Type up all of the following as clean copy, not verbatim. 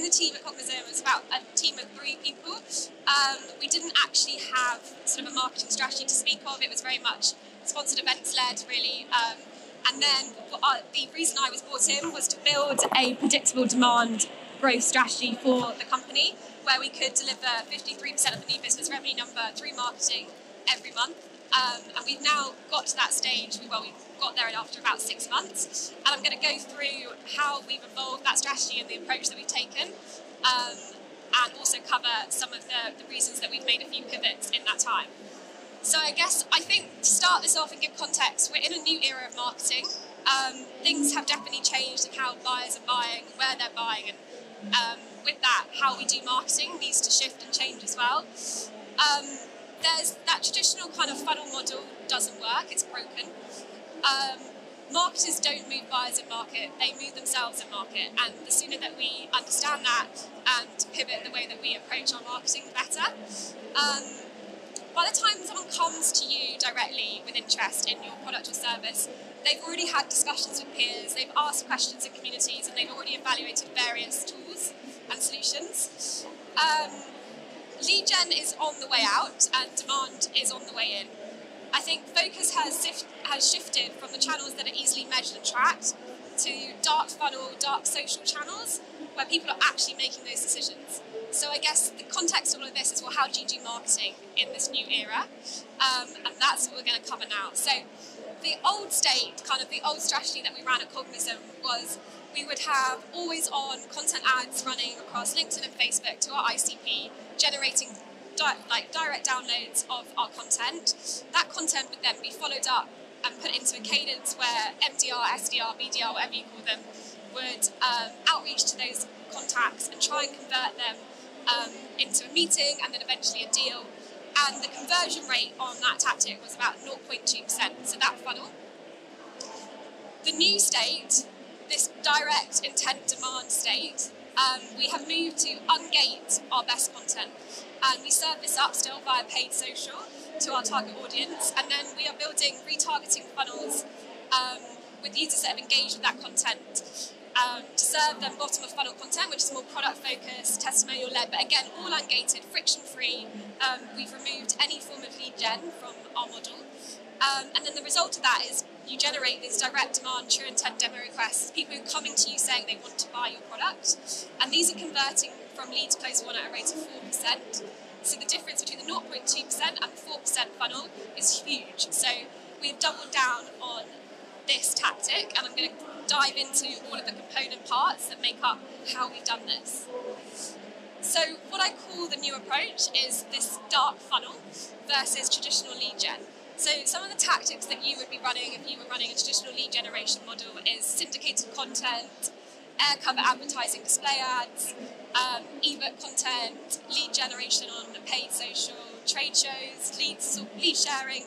the team at Cognizant was about a team of 3 people. We didn't actually have sort of a marketing strategy to speak of. It was very much sponsored events led, really. And then the reason I was brought in was to build a predictable demand growth strategy for the company, where we could deliver 53% of the new business revenue number through marketing every month. And we've now got to that stage. We've got there after about 6 months. And I'm going to go through how we've evolved that strategy and the approach that we've taken, and also cover some of the reasons that we've made a few pivots in that time. So I think to start this off and give context, we're in a new era of marketing. Things have definitely changed in how buyers are buying, where they're buying, and with that, how we do marketing needs to shift and change as well. There's that traditional kind of funnel model doesn't work, it's broken. Marketers don't move buyers in market, they move themselves in market, and the sooner that we understand that and pivot the way that we approach our marketing, the better. By the time someone comes to you directly with interest in your product or service, they've already had discussions with peers, they've asked questions in communities, and they've already evaluated various tools and solutions. Lead gen is on the way out and demand is on the way in. I think focus has shifted from the channels that are easily measured and tracked to dark funnel, dark social channels where people are actually making those decisions. So I guess the context of all of this is, well, how do you do marketing in this new era? And that's what we're going to cover now. So the old state, kind of the old strategy that we ran at Cognizant was we would have always on content ads running across LinkedIn and Facebook to our ICP, generating direct downloads of our content. That content would then be followed up and put into a cadence where MDR, SDR, BDR, whatever you call them, would outreach to those contacts and try and convert them into a meeting and then eventually a deal. And the conversion rate on that tactic was about 0.2%, so that funnel. The new state, this direct intent demand state, we have moved to ungate our best content, and we serve this up still via paid social to our target audience, and then we are building retargeting funnels with users that have engaged with that content to serve them bottom of funnel content, which is more product focused, testimonial led, but again all ungated, friction free. We've removed any form of lead gen from our model, and then the result of that is you generate these direct demand, true intent demo requests, people who are coming to you saying they want to buy your product, and these are converting from lead to close won at a rate of 4%. So the difference between the 0.2% and the 4% funnel is huge. So we've doubled down on this tactic, and I'm going to dive into all of the component parts that make up how we've done this. So what I call the new approach is this dark funnel versus traditional lead gen. So some of the tactics that you would be running if you were running a traditional lead generation model is syndicated content, air cover advertising, display ads, ebook content, lead generation on paid social, trade shows, lead sharing,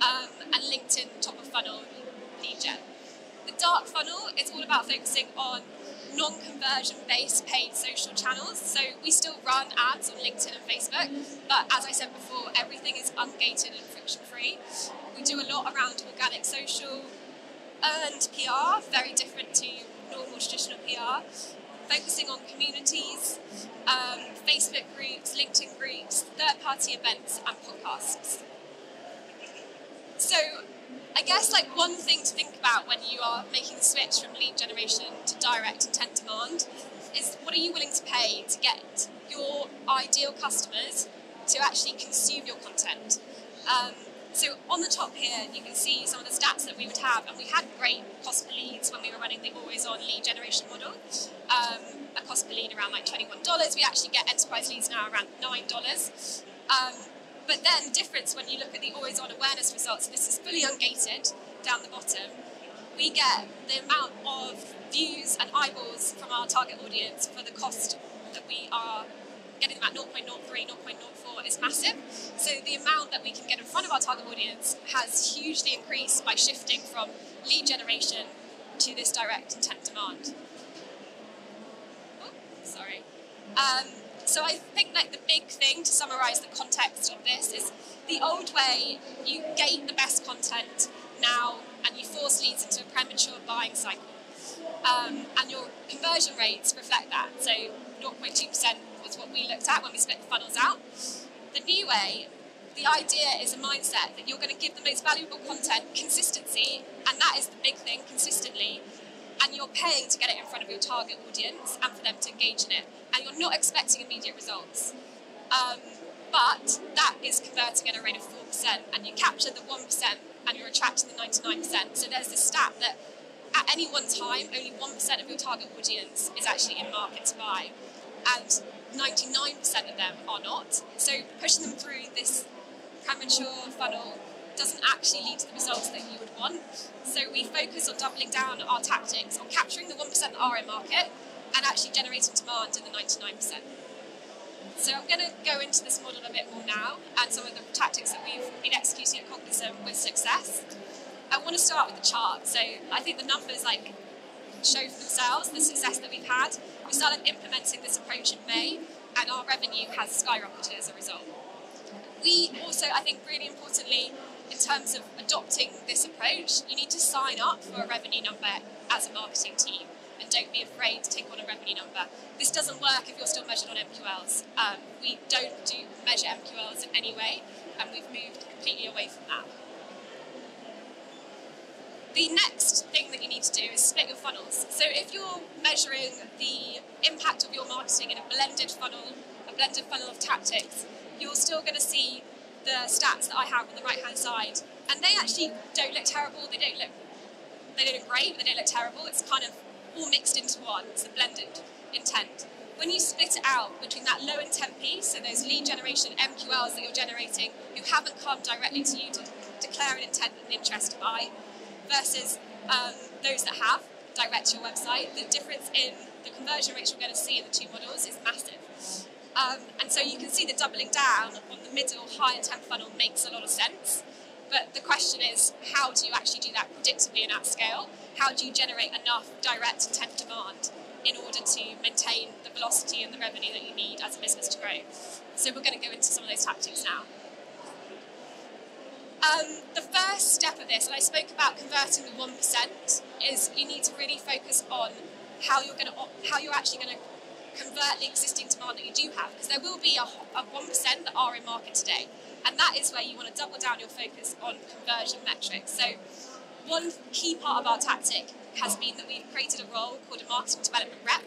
and LinkedIn top of funnel lead gen. The dark funnel is all about focusing on non-conversion based paid social channels. So we still run ads on LinkedIn and Facebook, but as I said before, everything is ungated and friction free. We do a lot around organic social, earned PR, very different to normal traditional PR, focusing on communities, Facebook groups, LinkedIn groups, third-party events and podcasts. So I guess one thing to think about when you are making the switch from lead generation to direct intent demand is, what are you willing to pay to get your ideal customers to actually consume your content? So on the top here, you can see some of the stats that we would have, and we had great cost per leads when we were running the always-on lead generation model. A cost per lead around $21. We actually get enterprise leads now around $9. But then the difference when you look at the always-on awareness results, this is fully ungated down the bottom, we get the amount of views and eyeballs from our target audience for the cost that we are getting them at 0.03, 0.04 is massive. So the amount that we can get in front of our target audience has hugely increased by shifting from lead generation to this direct intent demand. Oh, sorry. So I think the big thing to summarise the context of this is the old way, you gate the best content now and you force leads into a premature buying cycle. And your conversion rates reflect that. So 0.2% 1.2% was what we looked at when we split the funnels out. The new way, the idea is a mindset that you're going to give the most valuable content consistency, and that is the big thing, consistently, and you're paying to get it in front of your target audience and for them to engage in it, and you're not expecting immediate results. But that is converting at a rate of 4%, and you capture the 1% and you're attracting the 99%. So there's this stat that at any one time, only 1% of your target audience is actually in market to buy, and 99% of them are not. So pushing them through this premature funnel doesn't actually lead to the results that you would want. So we focus on doubling down our tactics on capturing the 1% that are in market and actually generating demand in the 99%. So I'm going to go into this model a bit more now and some of the tactics that we've been executing at Cognizant with success. I want to start with the chart. So I think the numbers show for themselves the success that we've had. We started implementing this approach in May, and our revenue has skyrocketed as a result. We also, I think really importantly, in terms of adopting this approach, you need to sign up for a revenue number as a marketing team, and don't be afraid to take on a revenue number. This doesn't work if you're still measured on MQLs. We don't measure MQLs in any way, and we've moved completely away from that. The next thing that you need to do is split your funnels. So if you're measuring the impact of your marketing in a blended funnel of tactics, you're still going to see the stats that I have on the right-hand side, and they actually don't look terrible. They don't look great, but they don't look terrible. It's kind of all mixed into one. It's a blended intent. When you split it out between that low intent piece, so those lead generation MQLs that you're generating who haven't come directly to you to declare an intent and interest to buy, versus those that have direct to your website, the difference in the conversion rates you're going to see in the two models is massive. And so you can see the doubling down on the middle high intent funnel makes a lot of sense. But the question is, how do you actually do that predictably and at scale? How do you generate enough direct intent demand in order to maintain the velocity and the revenue that you need as a business to grow? So we're going to go into some of those tactics now. The first step of this, and I spoke about converting the 1%, is you need to really focus on how you're actually going to convert the existing demand that you do have, because there will be a 1% that are in market today, and that is where you want to double down your focus on conversion metrics. So one key part of our tactic has been that we've created a role called a marketing development rep,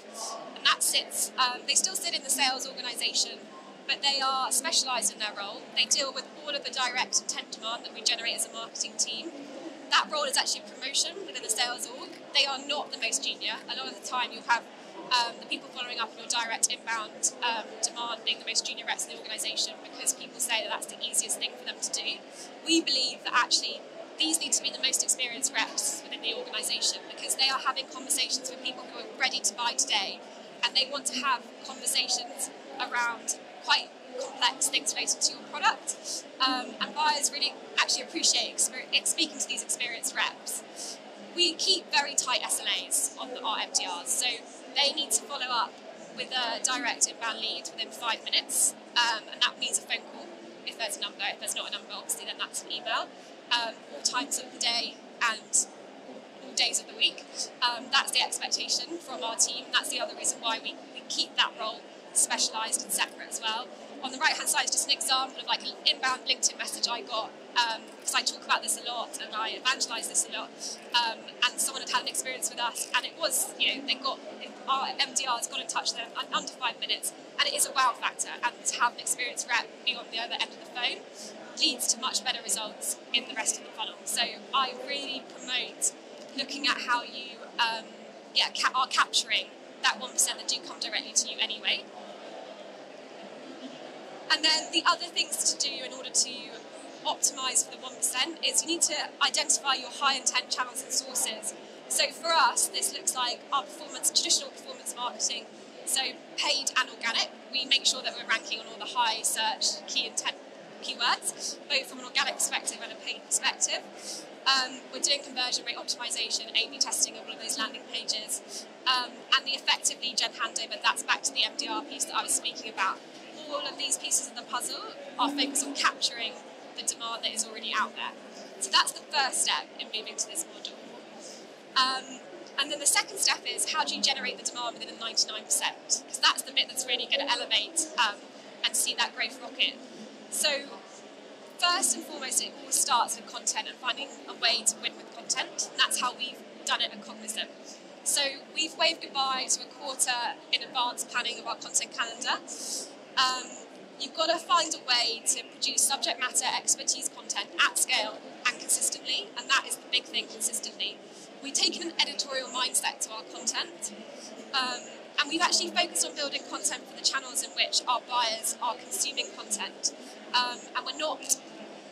and that sits, they still sit in the sales organisation, but they are specialised in their role. They deal with all of the direct intent demand that we generate as a marketing team. That role is actually a promotion within the sales org. They are not the most junior. A lot of the time you'll have the people following up on your direct inbound demand being the most junior reps in the organisation, because people say that that's the easiest thing for them to do. We believe that actually these need to be the most experienced reps within the organisation, because they are having conversations with people who are ready to buy today, and they want to have conversations around quite complex things related to your product, and buyers really actually appreciate speaking to these experienced reps. We keep very tight SLAs on our MDRs, so they need to follow up with a direct inbound lead within 5 minutes, and that means a phone call if there's a number. If there's not a number, obviously, then that's an email. All times of the day and all days of the week. That's the expectation from our team. That's the other reason why we keep that role specialised and separate as well. On the right hand side is just an example of like an inbound LinkedIn message I got, because I talk about this a lot and I evangelise this a lot, and someone had an experience with us, and it was, our MDRs got in touch with them in under 5 minutes, and it is a wow factor, and to have an experienced rep be on the other end of the phone leads to much better results in the rest of the funnel. So I really promote looking at how you are capturing that 1% that do come directly to you anyway. And then the other things to do in order to optimise for the 1% is you need to identify your high intent channels and sources. So for us, this looks like our traditional performance marketing, so paid and organic. We make sure that we're ranking on all the high search key intent keywords, both from an organic perspective and a paid perspective. We're doing conversion rate optimization, A/B testing of all of those landing pages, and the effective lead gen handover. That's back to the MDR piece that I was speaking about. All of these pieces of the puzzle are focused on capturing the demand that is already out there. So that's the first step in moving to this model. And then the second step is, how do you generate the demand within the 99%? Because that's the bit that's really really going to elevate and see that growth rocket. So first and foremost, it all starts with content and finding a way to win with content, and that's how we've done it at Cognism. So we've waved goodbye to a quarter in advance planning of our content calendar. You've got to find a way to produce subject matter expertise content at scale and consistently, and that is the big thing, consistently. We've taken an editorial mindset to our content, and we've actually focused on building content for the channels in which our buyers are consuming content. And we're not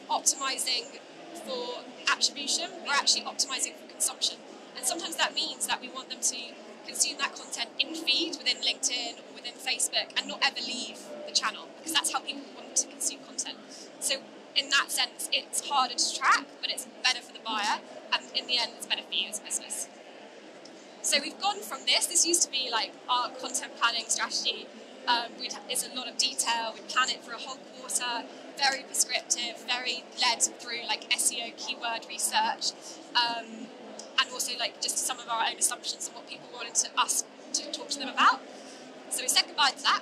optimising for attribution, we're actually optimising for consumption. And sometimes that means that we want them to consume that content in feed within LinkedIn or within Facebook and not ever leave the channel, because that's how people want to consume content. So in that sense, it's harder to track, but it's better for the buyer, and in the end, it's better for you as a business. So we've gone from this used to be like our content planning strategy. It's a lot of detail, we plan it for a whole quarter, very prescriptive, very led through like SEO keyword research, and also like just some of our own assumptions on what people wanted us to talk to them about. So we said goodbye to that.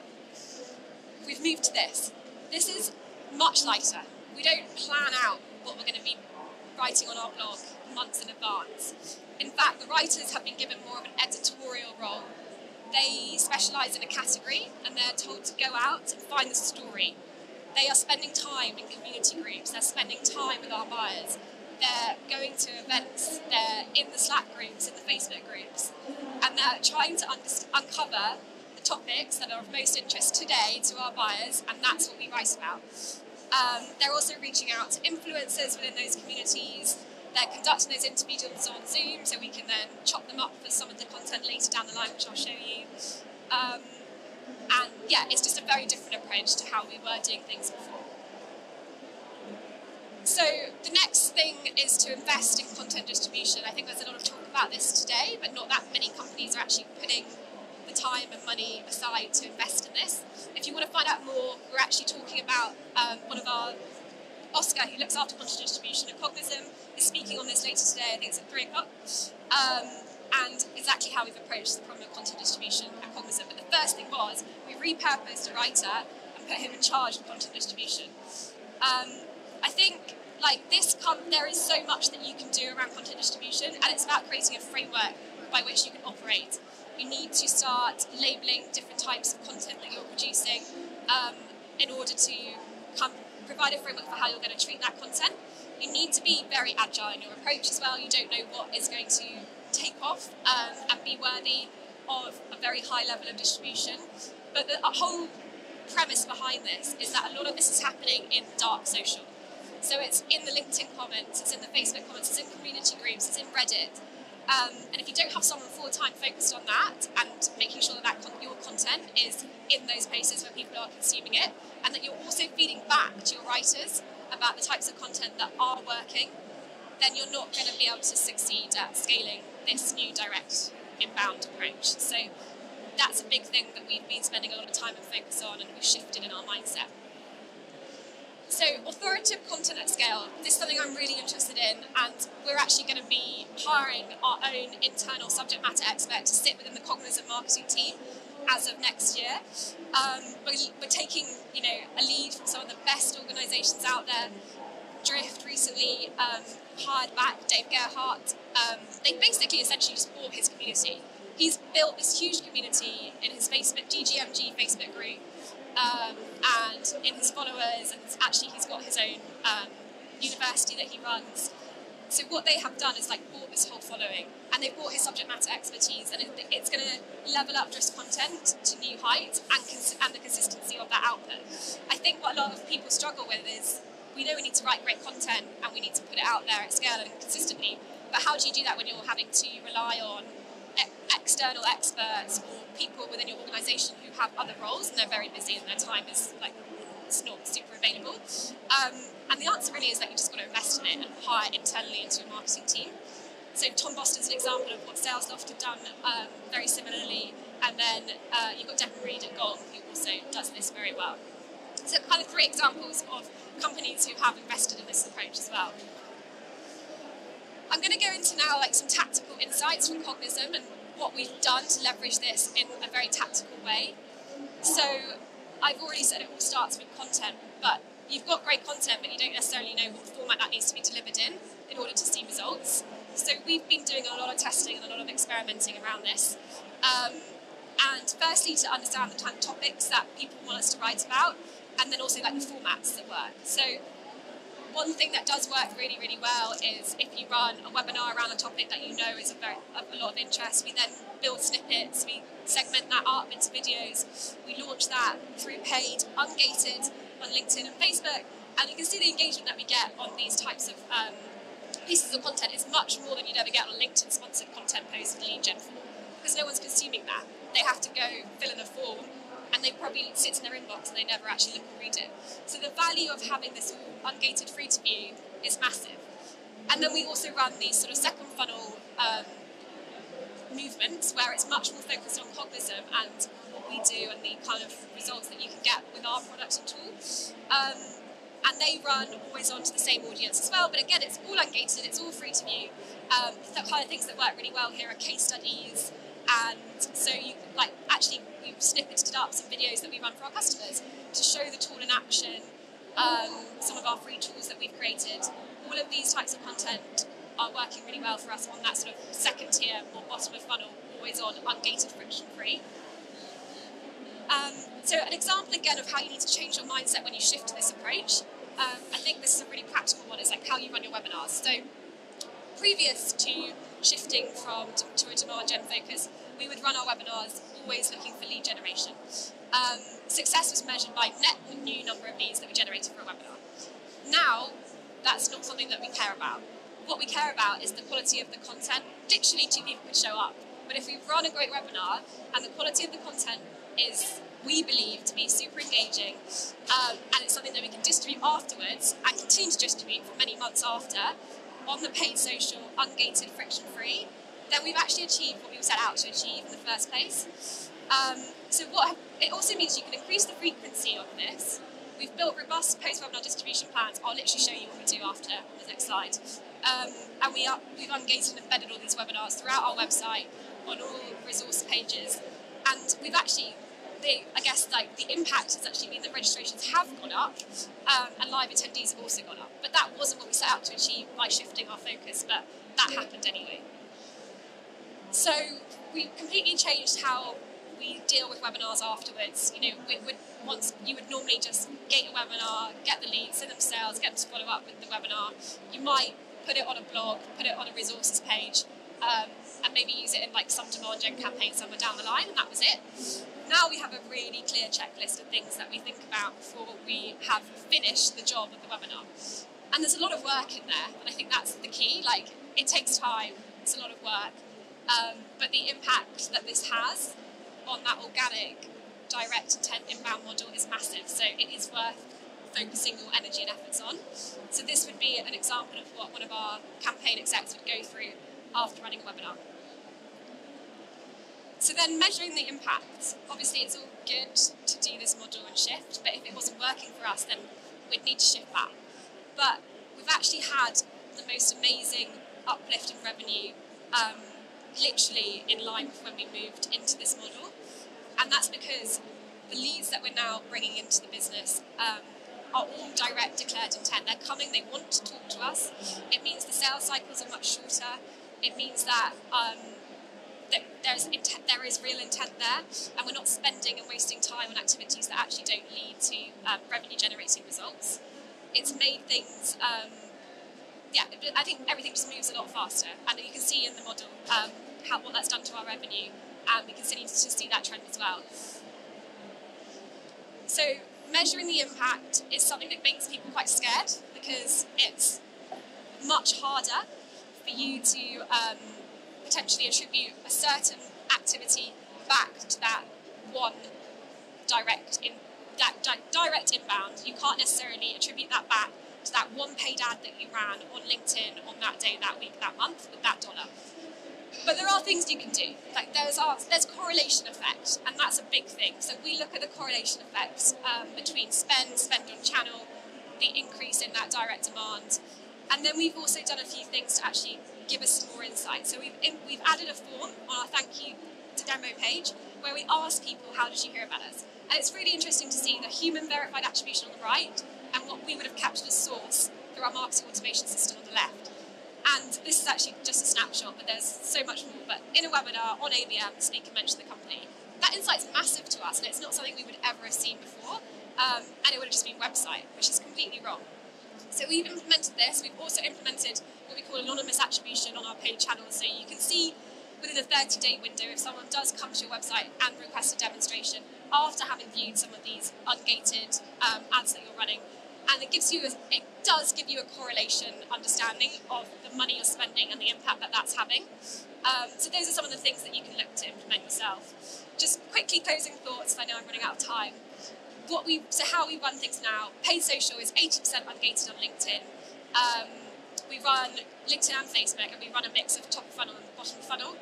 We've moved to this. This is much lighter. We don't plan out what we're going to be writing on our blog months in advance. In fact, the writers have been given more of an editorial role. They specialise in a category and they're told to go out and find the story. They are spending time in community groups, they're spending time with our buyers, they're going to events, they're in the Slack groups, in the Facebook groups, and they're trying to uncover the topics that are of most interest today to our buyers, and that's what we write about. They're also reaching out to influencers within those communities. They're conducting those interviews on Zoom, so we can then chop them up for some of the content later down the line, which I'll show you. And yeah, it's just a very different approach to how we were doing things before. So the next thing is to invest in content distribution. I think there's a lot of talk about this today, but not that many companies are actually putting the time and money aside to invest in this. If you want to find out more, we're actually talking about one of our Oscar, who looks after content distribution at Cognism, is speaking on this later today. I think it's at 3 o'clock. And exactly how we've approached the problem of content distribution at Cognism. But the first thing was, we repurposed a writer and put him in charge of content distribution. I think like this, there is so much that you can do around content distribution, and it's about creating a framework by which you can operate. You need to start labelling different types of content that you're producing in order to provide a framework for how you're going to treat that content. You need to be very agile in your approach as well. You don't know what is going to take off and be worthy of a very high level of distribution. But the whole premise behind this is that a lot of this is happening in dark social. So it's in the LinkedIn comments, it's in the Facebook comments, it's in community groups, it's in Reddit. And if you don't have someone full-time focused on that and making sure that your content is in those places where people are consuming it, and that you're also feeding back to your writers about the types of content that are working, then you're not going to be able to succeed at scaling this new direct inbound approach. So that's a big thing that we've been spending a lot of time and focus on, and we've shifted in our mindset. So authoritative content at scale, this is something I'm really interested in, and we're actually going to be hiring our own internal subject matter expert to sit within the Cognism marketing team as of next year. We're taking, a lead from some of the best organisations out there. Drift recently hired back Dave Gerhardt. They basically essentially just bought his community. He's built this huge community in his Facebook, DGMG Facebook group, and in his followers, and actually he's got his own university that he runs. So what they have done is bought this whole following, and they've bought his subject matter expertise, and it's going to level up Drift's content to new heights and the consistency of that output. I think what a lot of people struggle with is, we know we need to write great content and we need to put it out there at scale and consistently, but how do you do that when you're having to rely on external experts or people within your organisation who have other roles and they're very busy and their time is it's not super available? And the answer really is that you just got to invest in it and hire internally into your marketing team. So Tom Boston's an example of what Salesloft have done very similarly, and then you've got Devon Reed at Gong, who also does this very well. So kind of 3 examples of companies who have invested in this approach as well. I'm going to go into now some tactical insights from Cognism and what we've done to leverage this in a very tactical way. So I've already said it all starts with content, but you've got great content, but you don't necessarily know what format that needs to be delivered in order to see results. So we've been doing a lot of testing and a lot of experimenting around this. And firstly, to understand the kind of topics that people want us to write about, and then also like the formats that work. So one thing that does work really, really well is if you run a webinar around a topic that you know is of a lot of interest, we then build snippets, we segment that up into videos, we launch that through paid, ungated on LinkedIn and Facebook, and you can see the engagement that we get on these types of pieces of content is much more than you'd ever get on a LinkedIn sponsored content post in lead gen form, because no one's consuming that. They have to go fill in a form, and they probably sit in their inbox and they never actually look and read it. So the value of having this all ungated free to view is massive. And then we also run these sort of second funnel movements where it's much more focused on Cognism and what we do and the kind of results that you can get with our products and tools. And they run always onto the same audience as well, but again, it's all ungated, it's all free to view. The kind of things that work really well here are case studies, and so you we've snippeted up some videos that we run for our customers to show the tool in action, some of our free tools that we've created. All of these types of content are working really well for us on that sort of second tier, more bottom of funnel, always on, ungated, friction free. So an example again of how you need to change your mindset when you shift to this approach, I think this is a really practical one, is like how you run your webinars. So previous to shifting to a demand gen focus, we would run our webinars always looking for lead generation. Success was measured by net new number of leads that we generated for a webinar. Now, that's not something that we care about. What we care about is the quality of the content. Literally 2 people could show up, but if we run a great webinar and the quality of the content is, we believe, to be super engaging, and it's something that we can distribute afterwards and continue to distribute for many months after on the paid social, ungated, friction free, then we've actually achieved what we set out to achieve in the first place. It also means you can increase the frequency of this. We've built robust post-webinar distribution plans. I'll literally show you what we do after the next slide. And we've ungated and embedded all these webinars throughout our website, on all resource pages, and we've actually, the impact has actually been that registrations have gone up, and live attendees have also gone up. But that wasn't what we set out to achieve by shifting our focus, but that happened anyway. So we completely changed how we deal with webinars afterwards. You would normally just gate a webinar, get the leads, send them to sales, get them to follow up with the webinar. You might put it on a blog, put it on a resources page, and maybe use it in like some demand gen campaign somewhere down the line, and that was it. Now we have a really clear checklist of things that we think about before we have finished the job of the webinar. And there's a lot of work in there, and I think that's the key. Like, it takes time, it's a lot of work, but the impact that this has on that organic, direct intent inbound model is massive, so it is worth focusing your energy and efforts on. So this would be an example of what one of our campaign execs would go through after running a webinar. So then measuring the impact. Obviously it's all good to do this model and shift, but if it wasn't working for us, then we'd need to shift that. But we've actually had the most amazing uplift in revenue, literally in line with when we moved into this model. And that's because the leads that we're now bringing into the business are all direct declared intent. They're coming, they want to talk to us. It means the sales cycles are much shorter. It means that there is real intent there, and we're not spending and wasting time on activities that actually don't lead to revenue generating results. It's made things, I think everything just moves a lot faster, and you can see in the model what that's done to our revenue, and we continue to see that trend as well. So measuring the impact is something that makes people quite scared, because it's much harder for you to potentially attribute a certain activity back to that one direct inbound. You can't necessarily attribute that back to that one paid ad that you ran on LinkedIn on that day, that week, that month with that dollar. But there are things you can do. Like there's correlation effect, and that's a big thing. So we look at the correlation effects between spend on channel, the increase in that direct demand, and then we've also done a few things to actually give us some more insight. So we've added a form on our thank you to demo page where we ask people, how did you hear about us? And it's really interesting to see the human verified attribution on the right and what we would have captured as source through our marketing automation system on the left. And this is actually just a snapshot, but there's so much more. But in a webinar on ABM, the speaker mentioned the company. That insight's massive to us, and it's not something we would ever have seen before. And it would have just been website, which is completely wrong. So we've implemented this. We've also implemented what we call anonymous attribution on our paid channels. So you can see within a 30-day window if someone does come to your website and request a demonstration after having viewed some of these ungated ads that you're running. And it does give you a correlation understanding of the money you're spending and the impact that that's having. So those are some of the things that you can look to implement yourself. Just quickly closing thoughts, I know I'm running out of time. So how we run things now, paid social is 80% ungated on LinkedIn. We run LinkedIn and Facebook, and we run a mix of top of funnel and bottom of funnel.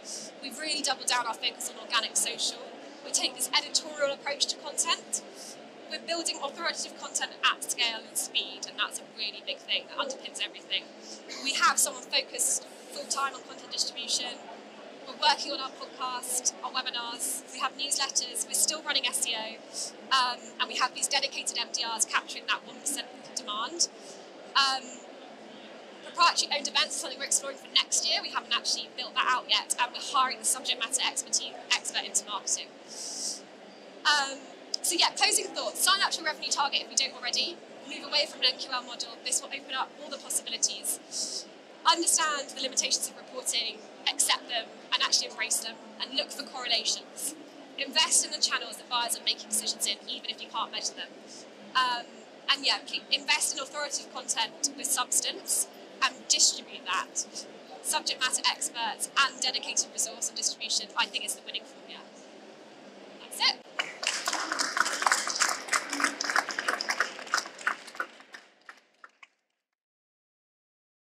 We've really doubled down our focus on organic social. We take this editorial approach to content. We're building authoritative content at scale and speed, and that's a really big thing that underpins everything. We have someone focused full-time on content distribution. We're working on our podcast, our webinars, we have newsletters, we're still running SEO, and we have these dedicated MDRs capturing that 1% demand. Proprietary owned events is something we're exploring for next year. We haven't actually built that out yet, and we're hiring the subject matter expert into marketing. So yeah, closing thoughts. Sign up to a revenue target if you don't already. Move away from an MQL model. This will open up all the possibilities. Understand the limitations of reporting, accept them, and actually embrace them, and look for correlations. Invest in the channels that buyers are making decisions in, even if you can't measure them. And yeah, invest in authoritative content with substance and distribute that. Subject matter experts and dedicated resource and distribution, I think, is the winning formula. That's it.